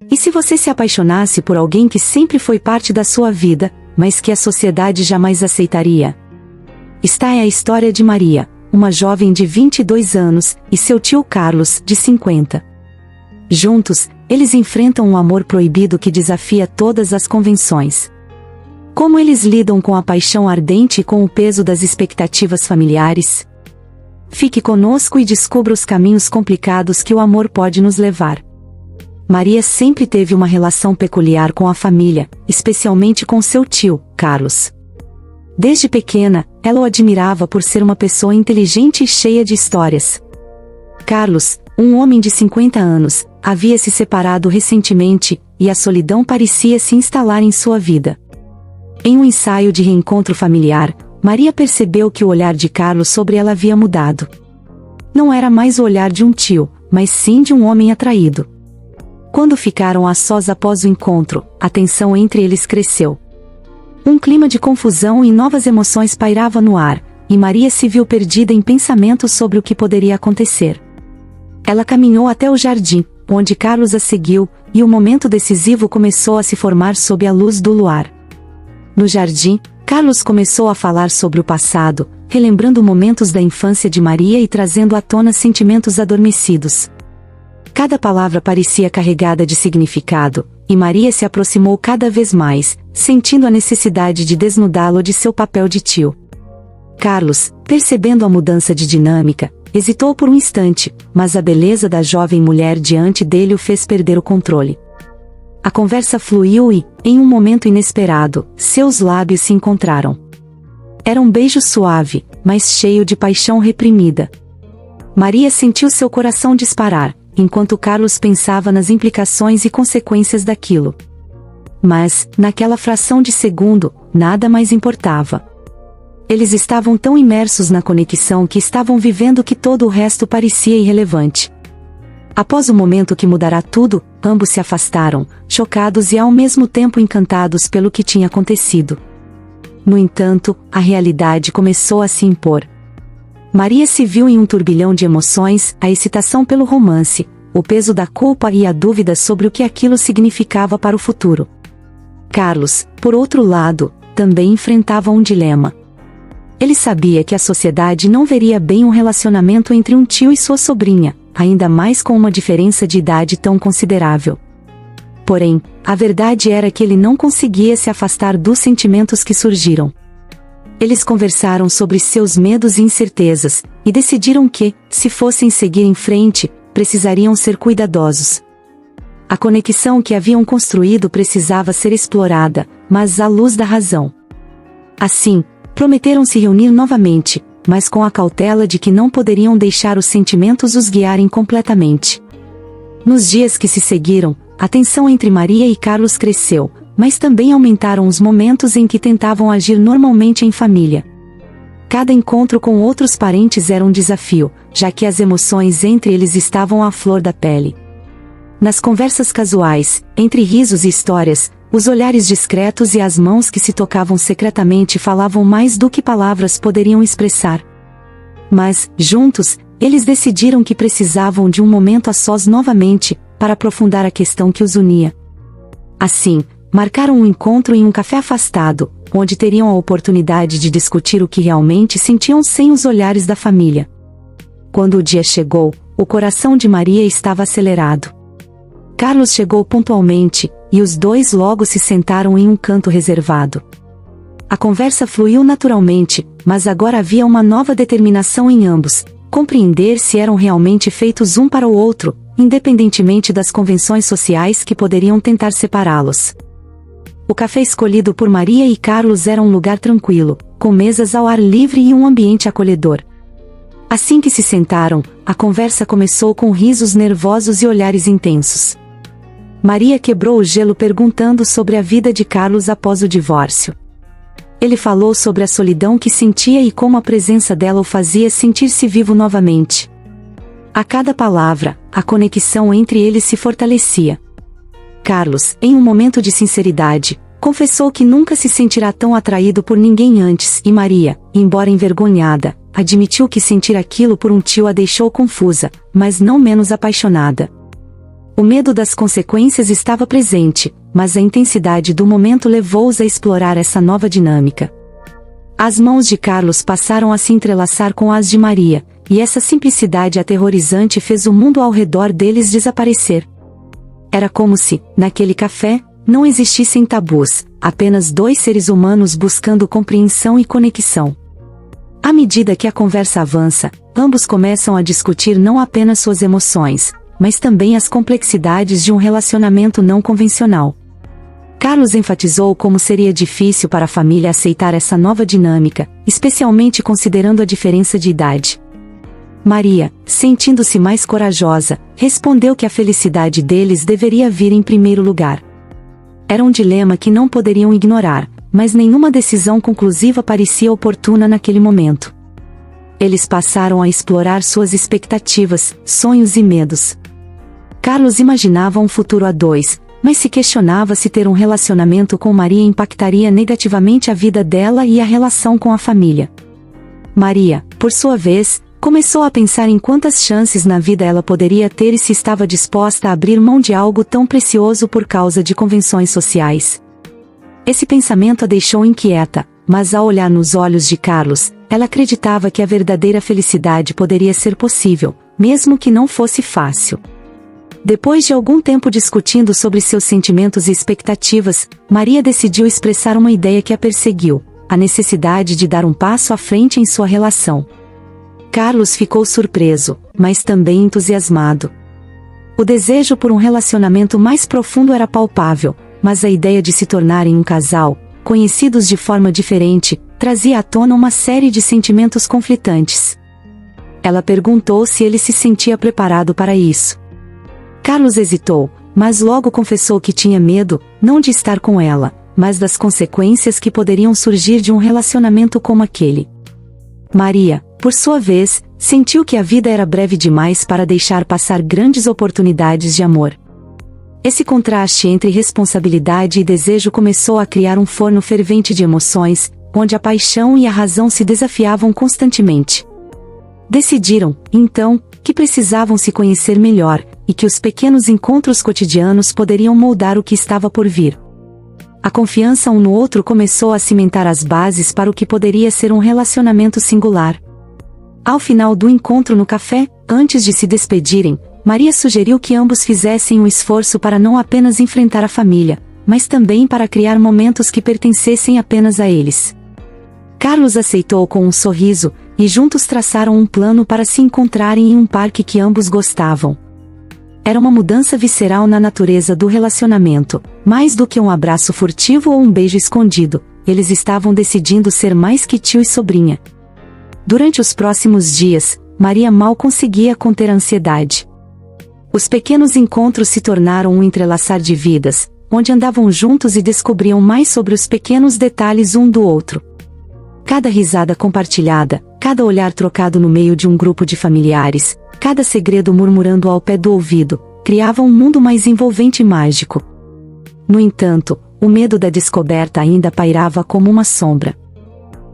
E se você se apaixonasse por alguém que sempre foi parte da sua vida, mas que a sociedade jamais aceitaria? Esta é a história de Maria, uma jovem de 22 anos, e seu tio Carlos, de 50. Juntos, eles enfrentam um amor proibido que desafia todas as convenções. Como eles lidam com a paixão ardente e com o peso das expectativas familiares? Fique conosco e descubra os caminhos complicados que o amor pode nos levar. Maria sempre teve uma relação peculiar com a família, especialmente com seu tio, Carlos. Desde pequena, ela o admirava por ser uma pessoa inteligente e cheia de histórias. Carlos, um homem de 50 anos, havia se separado recentemente, e a solidão parecia se instalar em sua vida. Em um ensaio de reencontro familiar, Maria percebeu que o olhar de Carlos sobre ela havia mudado. Não era mais o olhar de um tio, mas sim de um homem atraído. Quando ficaram a sós após o encontro, a tensão entre eles cresceu. Um clima de confusão e novas emoções pairava no ar, e Maria se viu perdida em pensamentos sobre o que poderia acontecer. Ela caminhou até o jardim, onde Carlos a seguiu, e o momento decisivo começou a se formar sob a luz do luar. No jardim, Carlos começou a falar sobre o passado, relembrando momentos da infância de Maria e trazendo à tona sentimentos adormecidos. Cada palavra parecia carregada de significado, e Maria se aproximou cada vez mais, sentindo a necessidade de desnudá-lo de seu papel de tio. Carlos, percebendo a mudança de dinâmica, hesitou por um instante, mas a beleza da jovem mulher diante dele o fez perder o controle. A conversa fluiu e, em um momento inesperado, seus lábios se encontraram. Era um beijo suave, mas cheio de paixão reprimida. Maria sentiu seu coração disparar, enquanto Carlos pensava nas implicações e consequências daquilo. Mas, naquela fração de segundo, nada mais importava. Eles estavam tão imersos na conexão que estavam vivendo que todo o resto parecia irrelevante. Após o momento que mudará tudo, ambos se afastaram, chocados e ao mesmo tempo encantados pelo que tinha acontecido. No entanto, a realidade começou a se impor. Maria se viu em um turbilhão de emoções, a excitação pelo romance, o peso da culpa e a dúvida sobre o que aquilo significava para o futuro. Carlos, por outro lado, também enfrentava um dilema. Ele sabia que a sociedade não veria bem um relacionamento entre um tio e sua sobrinha, ainda mais com uma diferença de idade tão considerável. Porém, a verdade era que ele não conseguia se afastar dos sentimentos que surgiram. Eles conversaram sobre seus medos e incertezas, e decidiram que, se fossem seguir em frente, precisariam ser cuidadosos. A conexão que haviam construído precisava ser explorada, mas à luz da razão. Assim, prometeram se reunir novamente, mas com a cautela de que não poderiam deixar os sentimentos os guiarem completamente. Nos dias que se seguiram, a tensão entre Maria e Carlos cresceu, mas também aumentaram os momentos em que tentavam agir normalmente em família. Cada encontro com outros parentes era um desafio, já que as emoções entre eles estavam à flor da pele. Nas conversas casuais, entre risos e histórias, os olhares discretos e as mãos que se tocavam secretamente falavam mais do que palavras poderiam expressar. Mas, juntos, eles decidiram que precisavam de um momento a sós novamente, para aprofundar a questão que os unia. Assim, marcaram um encontro em um café afastado, onde teriam a oportunidade de discutir o que realmente sentiam sem os olhares da família. Quando o dia chegou, o coração de Maria estava acelerado. Carlos chegou pontualmente, e os dois logo se sentaram em um canto reservado. A conversa fluiu naturalmente, mas agora havia uma nova determinação em ambos: compreender se eram realmente feitos um para o outro, independentemente das convenções sociais que poderiam tentar separá-los. O café escolhido por Maria e Carlos era um lugar tranquilo, com mesas ao ar livre e um ambiente acolhedor. Assim que se sentaram, a conversa começou com risos nervosos e olhares intensos. Maria quebrou o gelo perguntando sobre a vida de Carlos após o divórcio. Ele falou sobre a solidão que sentia e como a presença dela o fazia sentir-se vivo novamente. A cada palavra, a conexão entre eles se fortalecia. Carlos, em um momento de sinceridade, confessou que nunca se sentirá tão atraído por ninguém antes, e Maria, embora envergonhada, admitiu que sentir aquilo por um tio a deixou confusa, mas não menos apaixonada. O medo das consequências estava presente, mas a intensidade do momento levou-os a explorar essa nova dinâmica. As mãos de Carlos passaram a se entrelaçar com as de Maria, e essa simplicidade aterrorizante fez o mundo ao redor deles desaparecer. Era como se, naquele café, não existissem tabus, apenas dois seres humanos buscando compreensão e conexão. À medida que a conversa avança, ambos começam a discutir não apenas suas emoções, mas também as complexidades de um relacionamento não convencional. Carlos enfatizou como seria difícil para a família aceitar essa nova dinâmica, especialmente considerando a diferença de idade. Maria, sentindo-se mais corajosa, respondeu que a felicidade deles deveria vir em primeiro lugar. Era um dilema que não poderiam ignorar, mas nenhuma decisão conclusiva parecia oportuna naquele momento. Eles passaram a explorar suas expectativas, sonhos e medos. Carlos imaginava um futuro a dois, mas se questionava se ter um relacionamento com Maria impactaria negativamente a vida dela e a relação com a família. Maria, por sua vez, começou a pensar em quantas chances na vida ela poderia ter e se estava disposta a abrir mão de algo tão precioso por causa de convenções sociais. Esse pensamento a deixou inquieta, mas ao olhar nos olhos de Carlos, ela acreditava que a verdadeira felicidade poderia ser possível, mesmo que não fosse fácil. Depois de algum tempo discutindo sobre seus sentimentos e expectativas, Maria decidiu expressar uma ideia que a perseguiu: a necessidade de dar um passo à frente em sua relação. Carlos ficou surpreso, mas também entusiasmado. O desejo por um relacionamento mais profundo era palpável, mas a ideia de se tornarem um casal, conhecidos de forma diferente, trazia à tona uma série de sentimentos conflitantes. Ela perguntou se ele se sentia preparado para isso. Carlos hesitou, mas logo confessou que tinha medo, não de estar com ela, mas das consequências que poderiam surgir de um relacionamento como aquele. Maria, por sua vez, sentiu que a vida era breve demais para deixar passar grandes oportunidades de amor. Esse contraste entre responsabilidade e desejo começou a criar um forno fervente de emoções, onde a paixão e a razão se desafiavam constantemente. Decidiram, então, que precisavam se conhecer melhor, e que os pequenos encontros cotidianos poderiam moldar o que estava por vir. A confiança um no outro começou a cimentar as bases para o que poderia ser um relacionamento singular. Ao final do encontro no café, antes de se despedirem, Maria sugeriu que ambos fizessem um esforço para não apenas enfrentar a família, mas também para criar momentos que pertencessem apenas a eles. Carlos aceitou com um sorriso, e juntos traçaram um plano para se encontrarem em um parque que ambos gostavam. Era uma mudança visceral na natureza do relacionamento, mais do que um abraço furtivo ou um beijo escondido, eles estavam decidindo ser mais que tio e sobrinha. Durante os próximos dias, Maria mal conseguia conter a ansiedade. Os pequenos encontros se tornaram um entrelaçar de vidas, onde andavam juntos e descobriam mais sobre os pequenos detalhes um do outro. Cada risada compartilhada, cada olhar trocado no meio de um grupo de familiares, cada segredo murmurando ao pé do ouvido, criava um mundo mais envolvente e mágico. No entanto, o medo da descoberta ainda pairava como uma sombra.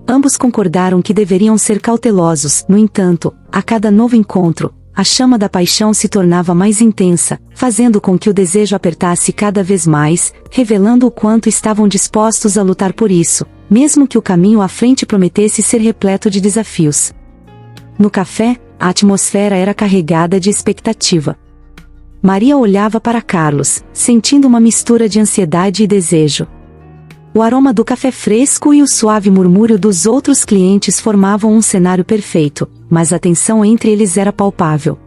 Ambos concordaram que deveriam ser cautelosos, no entanto, a cada novo encontro, a chama da paixão se tornava mais intensa, fazendo com que o desejo apertasse cada vez mais, revelando o quanto estavam dispostos a lutar por isso, mesmo que o caminho à frente prometesse ser repleto de desafios. No café, a atmosfera era carregada de expectativa. Maria olhava para Carlos, sentindo uma mistura de ansiedade e desejo. O aroma do café fresco e o suave murmúrio dos outros clientes formavam um cenário perfeito, mas a tensão entre eles era palpável.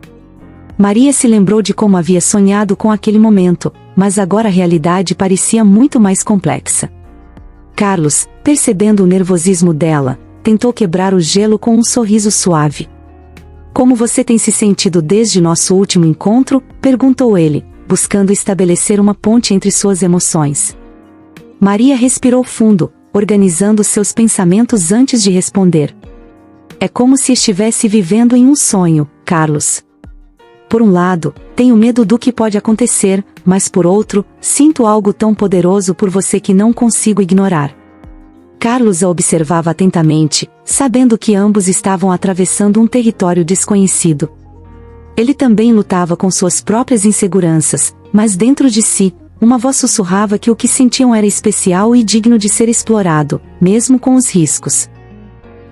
Maria se lembrou de como havia sonhado com aquele momento, mas agora a realidade parecia muito mais complexa. Carlos, percebendo o nervosismo dela, tentou quebrar o gelo com um sorriso suave. "Como você tem se sentido desde nosso último encontro?", perguntou ele, buscando estabelecer uma ponte entre suas emoções. Maria respirou fundo, organizando seus pensamentos antes de responder. "É como se estivesse vivendo em um sonho, Carlos. Por um lado, tenho medo do que pode acontecer, mas por outro, sinto algo tão poderoso por você que não consigo ignorar." Carlos a observava atentamente, sabendo que ambos estavam atravessando um território desconhecido. Ele também lutava com suas próprias inseguranças, mas dentro de si, uma voz sussurrava que o que sentiam era especial e digno de ser explorado, mesmo com os riscos.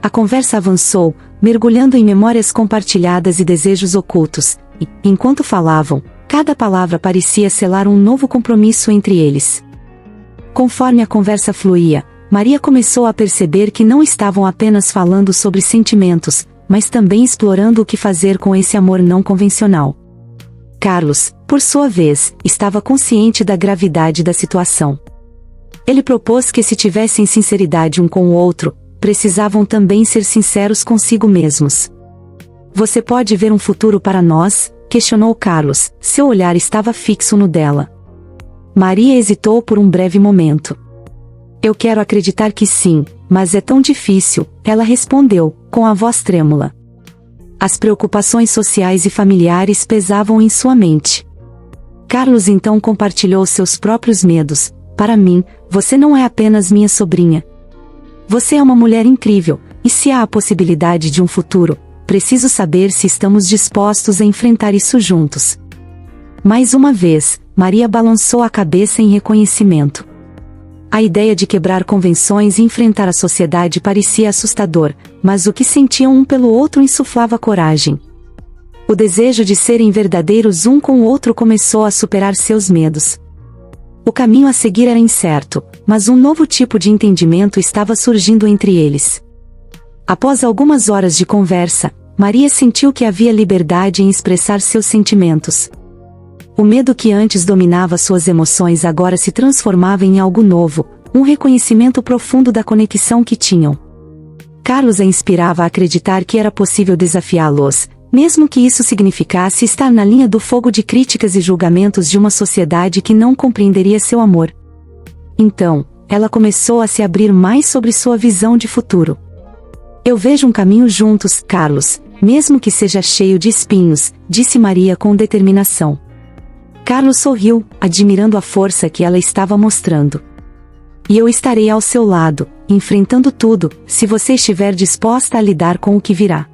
A conversa avançou, mergulhando em memórias compartilhadas e desejos ocultos, e, enquanto falavam, cada palavra parecia selar um novo compromisso entre eles. Conforme a conversa fluía, Maria começou a perceber que não estavam apenas falando sobre sentimentos, mas também explorando o que fazer com esse amor não convencional. Carlos, por sua vez, estava consciente da gravidade da situação. Ele propôs que, se tivessem sinceridade um com o outro, precisavam também ser sinceros consigo mesmos. Você pode ver um futuro para nós? Questionou Carlos, seu olhar estava fixo no dela. Maria hesitou por um breve momento. Eu quero acreditar que sim, mas é tão difícil, ela respondeu, com a voz trêmula. As preocupações sociais e familiares pesavam em sua mente. Carlos então compartilhou seus próprios medos. Para mim, você não é apenas minha sobrinha. Você é uma mulher incrível, e se há a possibilidade de um futuro, preciso saber se estamos dispostos a enfrentar isso juntos. Mais uma vez, Maria balançou a cabeça em reconhecimento. A ideia de quebrar convenções e enfrentar a sociedade parecia assustador, mas o que sentiam um pelo outro insuflava coragem. O desejo de serem verdadeiros um com o outro começou a superar seus medos. O caminho a seguir era incerto, mas um novo tipo de entendimento estava surgindo entre eles. Após algumas horas de conversa, Maria sentiu que havia liberdade em expressar seus sentimentos. O medo que antes dominava suas emoções agora se transformava em algo novo, um reconhecimento profundo da conexão que tinham. Carlos a inspirava a acreditar que era possível desafiá-los, mesmo que isso significasse estar na linha do fogo de críticas e julgamentos de uma sociedade que não compreenderia seu amor. Então, ela começou a se abrir mais sobre sua visão de futuro. Eu vejo um caminho juntos, Carlos, mesmo que seja cheio de espinhos, disse Maria com determinação. Carlos sorriu, admirando a força que ela estava mostrando. E eu estarei ao seu lado, enfrentando tudo, se você estiver disposta a lidar com o que virá.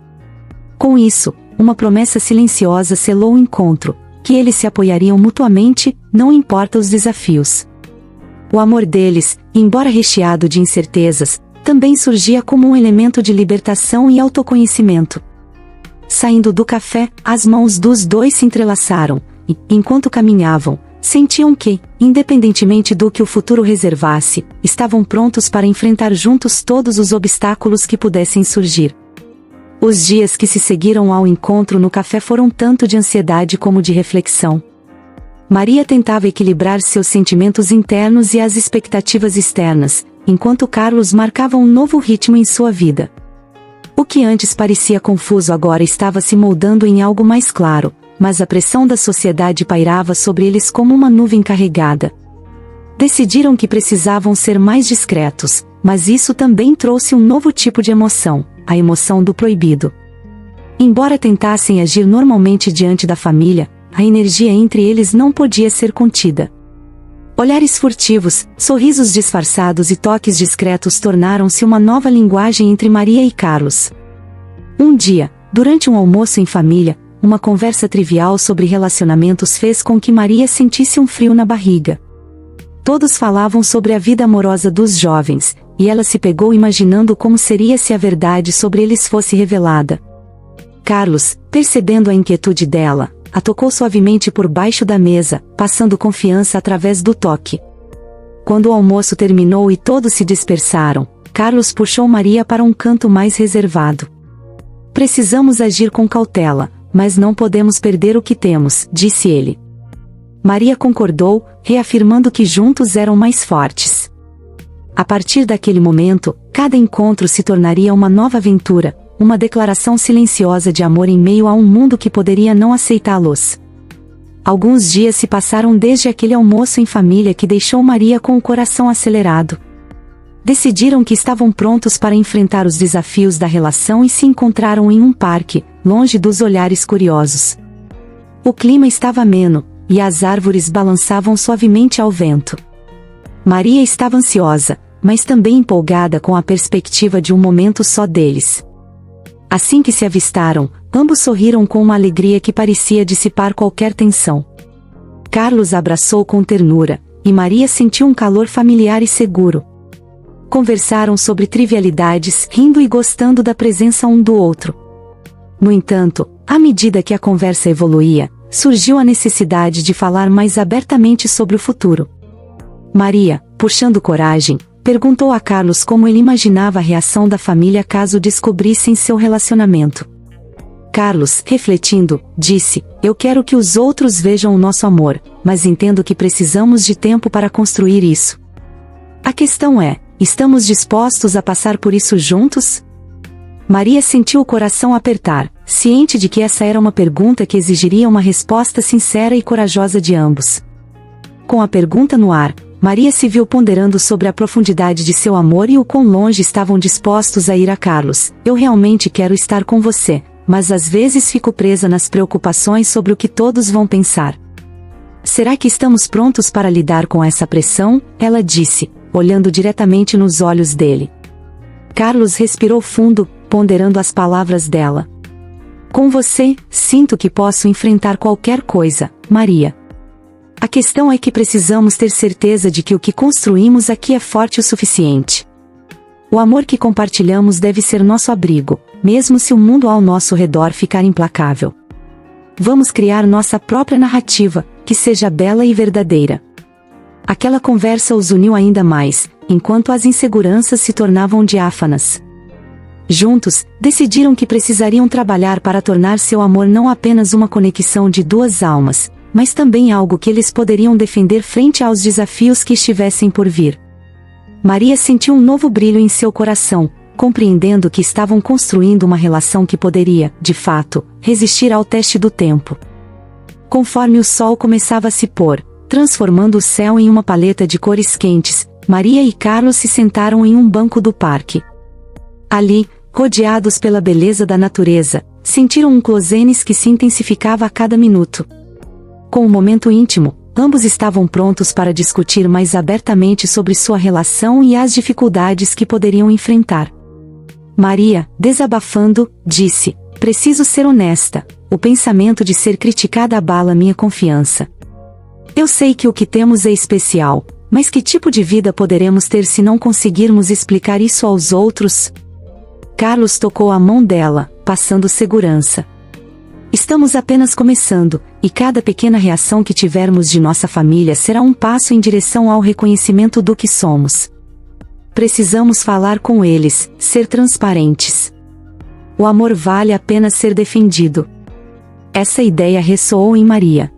Com isso, uma promessa silenciosa selou o encontro, que eles se apoiariam mutuamente, não importa os desafios. O amor deles, embora recheado de incertezas, também surgia como um elemento de libertação e autoconhecimento. Saindo do café, as mãos dos dois se entrelaçaram, e, enquanto caminhavam, sentiam que, independentemente do que o futuro reservasse, estavam prontos para enfrentar juntos todos os obstáculos que pudessem surgir. Os dias que se seguiram ao encontro no café foram tanto de ansiedade como de reflexão. Maria tentava equilibrar seus sentimentos internos e as expectativas externas, enquanto Carlos marcava um novo ritmo em sua vida. O que antes parecia confuso agora estava se moldando em algo mais claro, mas a pressão da sociedade pairava sobre eles como uma nuvem carregada. Decidiram que precisavam ser mais discretos, mas isso também trouxe um novo tipo de emoção, a emoção do proibido. Embora tentassem agir normalmente diante da família, a energia entre eles não podia ser contida. Olhares furtivos, sorrisos disfarçados e toques discretos tornaram-se uma nova linguagem entre Maria e Carlos. Um dia, durante um almoço em família, uma conversa trivial sobre relacionamentos fez com que Maria sentisse um frio na barriga. Todos falavam sobre a vida amorosa dos jovens, e ela se pegou imaginando como seria se a verdade sobre eles fosse revelada. Carlos, percebendo a inquietude dela, a tocou suavemente por baixo da mesa, passando confiança através do toque. Quando o almoço terminou e todos se dispersaram, Carlos puxou Maria para um canto mais reservado. Precisamos agir com cautela, mas não podemos perder o que temos, disse ele. Maria concordou, reafirmando que juntos eram mais fortes. A partir daquele momento, cada encontro se tornaria uma nova aventura, uma declaração silenciosa de amor em meio a um mundo que poderia não aceitá-los. Alguns dias se passaram desde aquele almoço em família que deixou Maria com o coração acelerado. Decidiram que estavam prontos para enfrentar os desafios da relação e se encontraram em um parque, longe dos olhares curiosos. O clima estava ameno, e as árvores balançavam suavemente ao vento. Maria estava ansiosa, mas também empolgada com a perspectiva de um momento só deles. Assim que se avistaram, ambos sorriram com uma alegria que parecia dissipar qualquer tensão. Carlos abraçou com ternura, e Maria sentiu um calor familiar e seguro. Conversaram sobre trivialidades, rindo e gostando da presença um do outro. No entanto, à medida que a conversa evoluía, surgiu a necessidade de falar mais abertamente sobre o futuro. Maria, puxando coragem, perguntou a Carlos como ele imaginava a reação da família caso descobrissem seu relacionamento. Carlos, refletindo, disse: "Eu quero que os outros vejam o nosso amor, mas entendo que precisamos de tempo para construir isso. A questão é, estamos dispostos a passar por isso juntos?" Maria sentiu o coração apertar, ciente de que essa era uma pergunta que exigiria uma resposta sincera e corajosa de ambos. Com a pergunta no ar, Maria se viu ponderando sobre a profundidade de seu amor e o quão longe estavam dispostos a ir a Carlos. "Eu realmente quero estar com você, mas às vezes fico presa nas preocupações sobre o que todos vão pensar. Será que estamos prontos para lidar com essa pressão?" ela disse, olhando diretamente nos olhos dele. Carlos respirou fundo, ponderando as palavras dela. "Com você, sinto que posso enfrentar qualquer coisa, Maria. A questão é que precisamos ter certeza de que o que construímos aqui é forte o suficiente. O amor que compartilhamos deve ser nosso abrigo, mesmo se o mundo ao nosso redor ficar implacável. Vamos criar nossa própria narrativa, que seja bela e verdadeira." Aquela conversa os uniu ainda mais, enquanto as inseguranças se tornavam diáfanas. Juntos, decidiram que precisariam trabalhar para tornar seu amor não apenas uma conexão de duas almas, mas também algo que eles poderiam defender frente aos desafios que estivessem por vir. Maria sentiu um novo brilho em seu coração, compreendendo que estavam construindo uma relação que poderia, de fato, resistir ao teste do tempo. Conforme o sol começava a se pôr, transformando o céu em uma paleta de cores quentes, Maria e Carlos se sentaram em um banco do parque. Ali, rodeados pela beleza da natureza, sentiram um closênis que se intensificava a cada minuto. Com um momento íntimo, ambos estavam prontos para discutir mais abertamente sobre sua relação e as dificuldades que poderiam enfrentar. Maria, desabafando, disse: "Preciso ser honesta, o pensamento de ser criticada abala minha confiança. Eu sei que o que temos é especial, mas que tipo de vida poderemos ter se não conseguirmos explicar isso aos outros?" Carlos tocou a mão dela, passando segurança. "Estamos apenas começando, e cada pequena reação que tivermos de nossa família será um passo em direção ao reconhecimento do que somos. Precisamos falar com eles, ser transparentes. O amor vale a pena ser defendido." Essa ideia ressoou em Maria.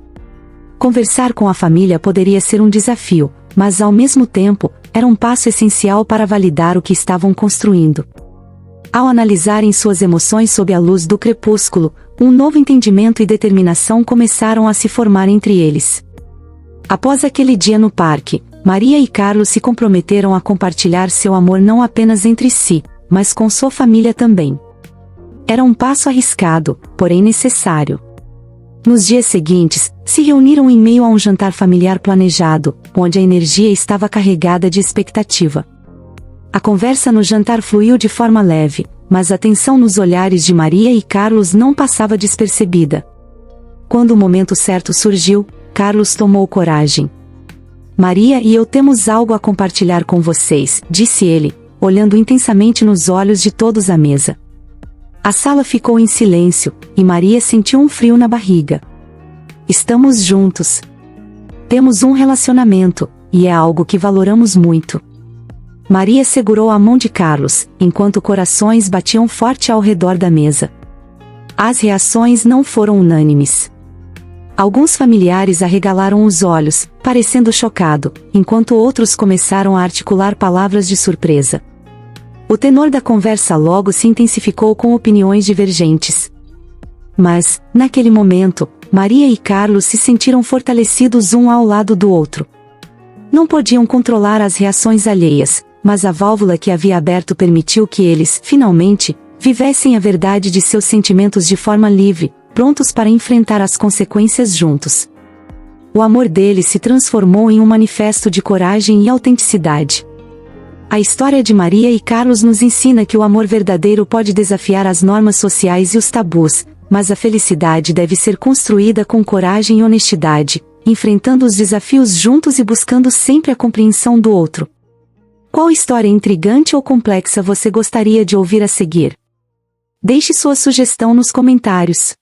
Conversar com a família poderia ser um desafio, mas ao mesmo tempo, era um passo essencial para validar o que estavam construindo. Ao analisarem suas emoções sob a luz do crepúsculo, um novo entendimento e determinação começaram a se formar entre eles. Após aquele dia no parque, Maria e Carlos se comprometeram a compartilhar seu amor não apenas entre si, mas com sua família também. Era um passo arriscado, porém necessário. Nos dias seguintes, se reuniram em meio a um jantar familiar planejado, onde a energia estava carregada de expectativa. A conversa no jantar fluiu de forma leve, mas a tensão nos olhares de Maria e Carlos não passava despercebida. Quando o momento certo surgiu, Carlos tomou coragem. "Maria e eu temos algo a compartilhar com vocês", disse ele, olhando intensamente nos olhos de todos à mesa. A sala ficou em silêncio, e Maria sentiu um frio na barriga. "Estamos juntos. Temos um relacionamento, e é algo que valoramos muito." Maria segurou a mão de Carlos, enquanto corações batiam forte ao redor da mesa. As reações não foram unânimes. Alguns familiares arregalaram os olhos, parecendo chocado, enquanto outros começaram a articular palavras de surpresa. O tenor da conversa logo se intensificou com opiniões divergentes. Mas, naquele momento, Maria e Carlos se sentiram fortalecidos um ao lado do outro. Não podiam controlar as reações alheias, mas a válvula que havia aberto permitiu que eles, finalmente, vivessem a verdade de seus sentimentos de forma livre, prontos para enfrentar as consequências juntos. O amor deles se transformou em um manifesto de coragem e autenticidade. A história de Maria e Carlos nos ensina que o amor verdadeiro pode desafiar as normas sociais e os tabus, mas a felicidade deve ser construída com coragem e honestidade, enfrentando os desafios juntos e buscando sempre a compreensão do outro. Qual história intrigante ou complexa você gostaria de ouvir a seguir? Deixe sua sugestão nos comentários.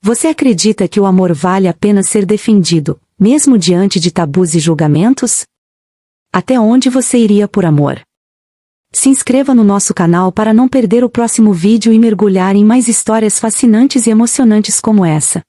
Você acredita que o amor vale a pena ser defendido, mesmo diante de tabus e julgamentos? Até onde você iria por amor? Se inscreva no nosso canal para não perder o próximo vídeo e mergulhar em mais histórias fascinantes e emocionantes como essa.